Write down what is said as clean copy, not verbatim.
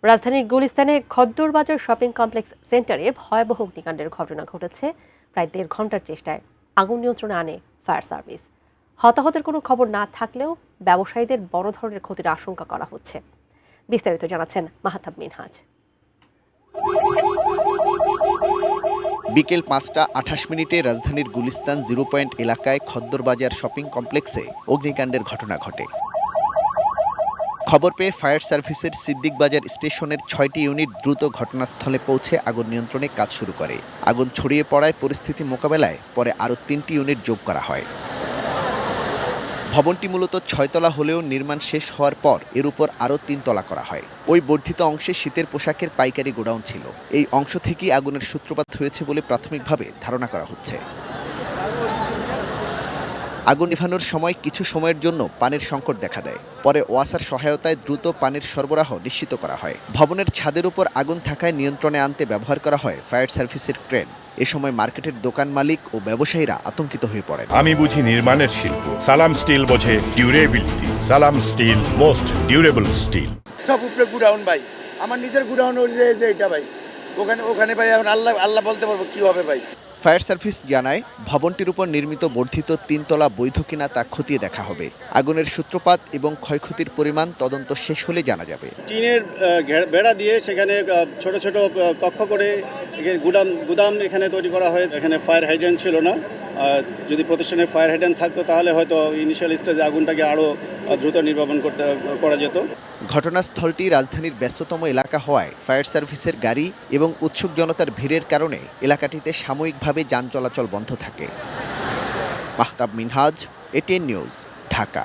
রাজধানীর গুলিস্তানে খদ্দরবাজার shopping complex সেন্টারে ভয়াবহ অগ্নিকাণ্ডের ঘটনা ঘটেছে। প্রায় ১.৫ ঘন্টার চেষ্টায় আগুন নিয়ন্ত্রণে আনে ফায়ার সার্ভিস। হতাহতের কোনো খবর না থাকলেও ব্যবসায়ীদের বড় ধরনের ক্ষতির আশঙ্কা করা হচ্ছে। বিস্তারিত জানাচ্ছেন মাহতাব মিনহাজ। বিকেল ৫টা ২৮ রাজধানীর গুলিস্তান 0 পয়েন্ট এলাকায় খদ্দরবাজার শপিং কমপ্লেক্সে অগ্নিকাণ্ডের ঘটনা ঘটে। খবর পেয়ে ফায়ার সার্ভিসের সিদ্দিক বাজার স্টেশনের ৬টি ইউনিট দ্রুত ঘটনাস্থলে পৌঁছে আগুন নিয়ন্ত্রণে কাজ শুরু করে। আগুন ছড়িয়ে পড়ায় পরিস্থিতি মোকাবেলায় পরে আরও ৩টি ইউনিট যোগ করা হয়। ভবনটি মূলত ৬ তলা হলেও নির্মাণ শেষ হওয়ার পর এর উপর আরও ৩ তলা করা হয়। ওই বর্ধিত অংশে শীতের পোশাকের পাইকারি গোডাউন ছিল। এই অংশ থেকেই আগুনের সূত্রপাত হয়েছে বলে প্রাথমিকভাবে ধারণা করা হচ্ছে। আগুন নেভানোর সময় কিছু সময়ের জন্য পানির সংকট দেখা দেয়। পরে ওয়াসার সহায়তায় দ্রুত পানির সরবরাহ নিশ্চিত করা হয়। ভবনের ছাদের উপর আগুন থাকায় নিয়ন্ত্রণে আনতে ব্যবহার করা হয় ফায়ার সার্ভিসের ক্রেন। এ সময় মার্কেটের দোকান মালিক ও ব্যবসায়ীরা আতঙ্কিত হয়ে পড়েন। আমি বুঝি নির্মাণের শিল্প, সালাম স্টিল বোঝে ডিউরেবিলিটি। সালাম স্টিল, মোস্ট ডিউরেবল স্টিল। সব উপরে গুডাউন ভাই, আমার নিজের গুডাউন যে এটা ভাই, ওখানে ভাই এখন আল্লাহ বলতে পারবো কি হবে ভাই। ফায়ার সার্ভিস জানায়, ভবনটির উপর নির্মিত বর্ধিত ৩ তলা বৈধ কিনা তা খতিয়ে দেখা হবে। আগুনের সূত্রপাত এবং ক্ষয়ক্ষতির পরিমাণ তদন্ত শেষ হলে জানা যাবে। টিনের বেড়া দিয়ে সেখানে ছোট ছোট কক্ষ করে গুদাম এখানে তৈরি করা হয়েছে। এখানে ফায়ার হাইড্রেন্ট ছিল না। যদি প্রতিষ্ঠানের ফায়ার হাইড্রেন্ট থাকতো তাহলে হয়তো ইনিশিয়াল স্টেজে আগুনটাকে আরও দ্রুত নির্বাপন করা যেত। ঘটনাস্থলটি রাজধানীর ব্যস্ততম এলাকা হওয়ায় ফায়ার সার্ভিসের গাড়ি এবং উৎসুক জনতার ভিড়ের কারণে এলাকাটিতে সাময়িকভাবে যান চলাচল বন্ধ থাকে। Mahtab Minhaj, ATN news, Dhaka.